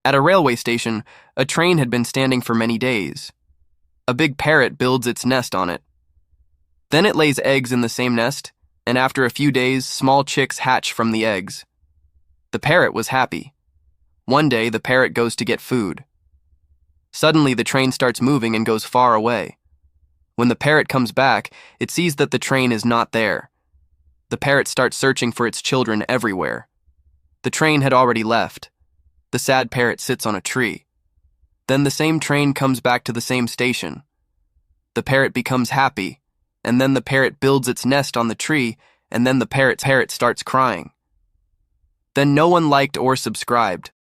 At a railway station, a train had been standing for many days. A big parrot builds its nest on it. Then it lays eggs in the same nest, and after a few days, small chicks hatch from the eggs. The parrot was happy. One day, the parrot goes to get food. Suddenly, the train starts moving and goes far away. When the parrot comes back, it sees that the train is not there. The parrot starts searching for its children everywhere. The train had already left. The sad parrot sits on a tree. Then the same train comes back to the same station. The parrot becomes happy, and then the parrot builds its nest on the tree, and then the parrot starts crying. Then no one liked or subscribed.